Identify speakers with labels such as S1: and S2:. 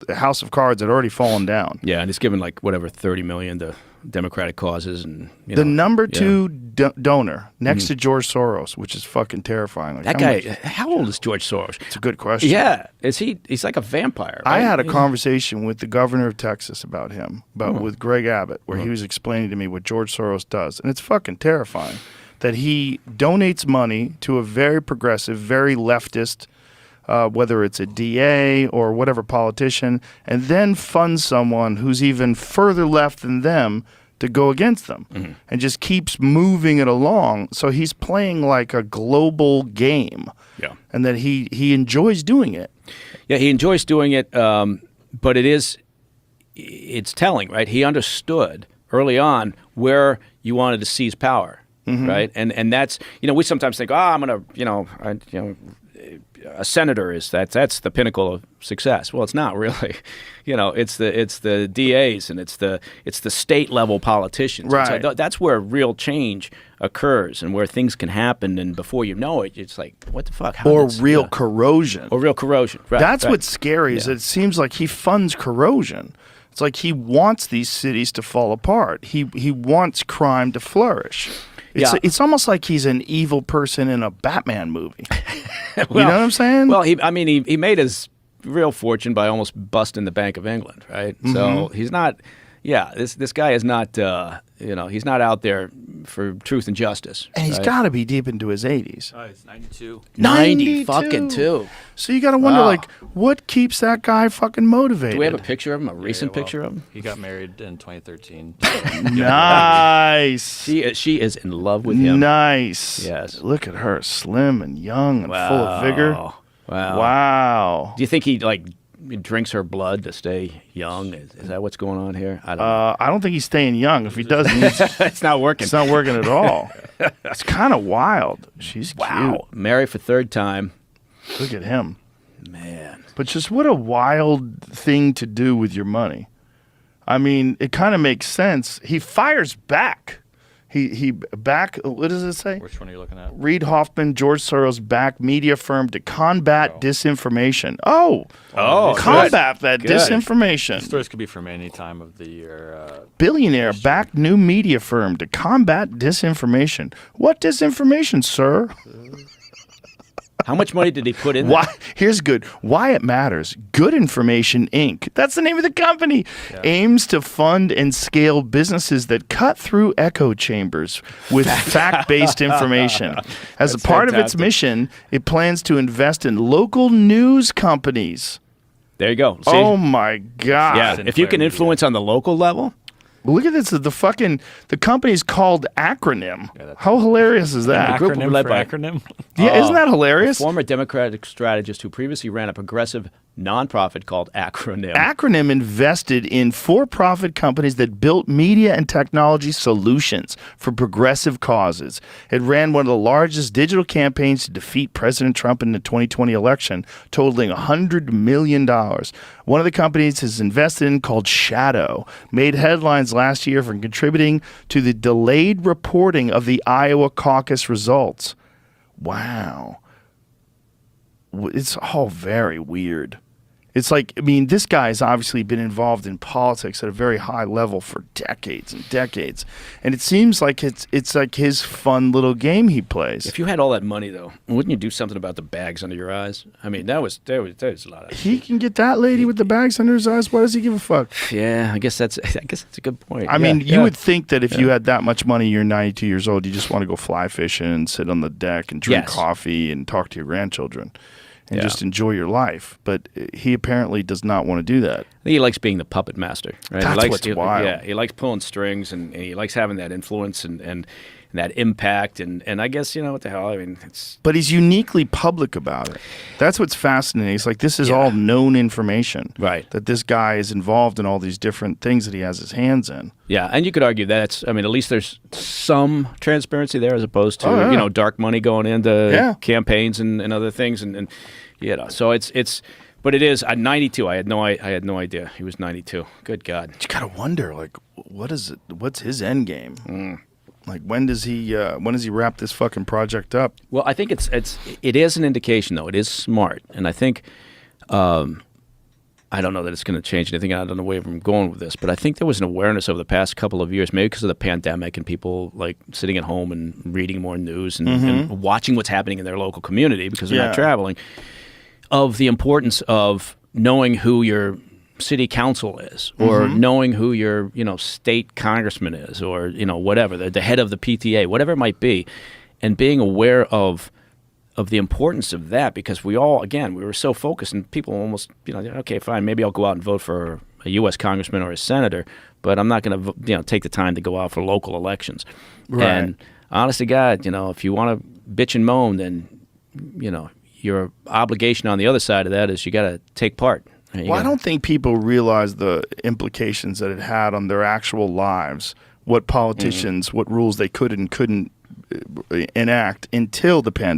S1: the house of cards had already fallen down.
S2: Yeah, and he's given like whatever $30 million to Democratic causes, and
S1: the number 2 donor next to George Soros, which is fucking terrifying. Like,
S2: that guy, how old is George Soros?
S1: It's a good question.
S2: Yeah, is he? He's like a vampire. Right?
S1: I had a conversation with the governor of Texas about him, with Greg Abbott, where he was explaining to me what George Soros does, and it's fucking terrifying that he donates money to a very progressive, very leftist, whether it's a DA or whatever politician, and then funds someone who's even further left than them to go against them, and just keeps moving it along. So he's playing like a global game, and that he enjoys doing it.
S2: Yeah, he enjoys doing it, but it's telling, right? He understood early on where you wanted to seize power, right? And that's, we sometimes think, I'm going to, a senator that's the pinnacle of success. Well, it's not really. It's the DAs and it's the state level politicians.
S1: Right.
S2: So that's where real change occurs and where things can happen, and before you know it, it's like, what the fuck?
S1: Or real corrosion.
S2: Or real corrosion. Right.
S1: That's what's scary. Is it seems like he funds corrosion. It's like he wants these cities to fall apart. He wants crime to flourish. It's almost like he's an evil person in a Batman movie. You know what I'm saying?
S2: Well, he made his real fortune by almost busting the Bank of England, right? So he's not. Yeah, this guy is not. He's not out there for truth and justice.
S1: And he's got to be deep into his 80s.
S3: Oh, he's 92.
S2: 90 fucking two.
S1: So you got to wonder, like, what keeps that guy fucking motivated?
S2: Do we have a picture of him? A recent picture of him?
S3: He got married in 2013.
S1: Nice.
S2: She is in love with him.
S1: Nice.
S2: Yes.
S1: Look at her, slim and young and full of vigor. Wow.
S2: Do you think he drinks her blood to stay young? Is that what's going on here? I don't know.
S1: I don't think he's staying young. If he does,
S2: it's not working.
S1: It's not working at all. It's kind of wild. She's cute.
S2: Married for third time.
S1: Look at him.
S2: Man.
S1: But just what a wild thing to do with your money. I mean, it kind of makes sense. He fires back. He back, what does it say?
S3: Which one are you looking at?
S1: Reid Hoffman, George Soros back media firm to combat disinformation. Combat that disinformation.
S3: Stories could be from any time of the year.
S1: Billionaire back new media firm to combat disinformation. What disinformation, sir?
S2: How much money did he put in?
S1: Here's good. Why it matters. Good Information, Inc. That's the name of the company. Yeah. Aims to fund and scale businesses that cut through echo chambers with fact-based information. As a part of its mission, it plans to invest in local news companies.
S2: There you go. See?
S1: Oh, my God.
S2: Yeah, if you can influence on the local level.
S1: Look at this. The company's called Acronym. Yeah, how hilarious is that?
S3: Acronym for acronym?
S1: Yeah, isn't that hilarious?
S2: A former Democratic strategist who previously ran a progressive nonprofit called Acronym.
S1: Acronym invested in for-profit companies that built media and technology solutions for progressive causes. It ran one of the largest digital campaigns to defeat President Trump in the 2020 election, totaling $100 million. One of the companies is invested in, called Shadow, made headlines last year for contributing to the delayed reporting of the Iowa caucus results. Wow. It's all very weird. It's like, I mean, this guy's obviously been involved in politics at a very high level for decades and decades. And it seems like it's like his fun little game he plays.
S2: If you had all that money, though, wouldn't you do something about the bags under your eyes? I mean, there was a lot of...
S1: He can get that lady with the bags under his eyes. Why does he give a fuck?
S2: Yeah, I guess that's a good point.
S1: I mean, you would think that if you had that much money, you're 92 years old, you just want to go fly fishing and sit on the deck and drink coffee and talk to your grandchildren. And just enjoy your life. But he apparently does not want to do that.
S2: I think he likes being the puppet master. Right?
S1: That's what's wild.
S2: Yeah, he likes pulling strings, and he likes having that influence and that impact. And I guess, what the hell? I mean, it's...
S1: But he's uniquely public about it. That's what's fascinating. It's like, this is all known information.
S2: Right.
S1: That this guy is involved in all these different things that he has his hands in.
S2: Yeah, and you could argue at least there's some transparency there as opposed to, dark money going into campaigns and other things. And so it's... But it is 92. I had no idea he was 92. Good God.
S1: You gotta wonder, like, what's his end game? Like, when does he wrap this fucking project up?
S2: Well, I think it is an indication, though. It is smart, and I think I don't know that it's going to change anything. I don't know where I'm going with this, but I think there was an awareness over the past couple of years, maybe because of the pandemic and people like sitting at home and reading more news and watching what's happening in their local community because they're not traveling, of the importance of knowing who your city council is, or knowing who your state congressman is, or whatever, the head of the PTA, whatever it might be, and being aware of the importance of that, because we were so focused, and people almost, okay, fine, maybe I'll go out and vote for a U.S. congressman or a senator, but I'm not going to, take the time to go out for local elections.
S1: Right.
S2: And honest to God, if you want to bitch and moan, then, your obligation on the other side of that is you got to take part.
S1: Well, I don't think people realize the implications that it had on their actual lives, what politicians, what rules they could and couldn't enact until the pandemic.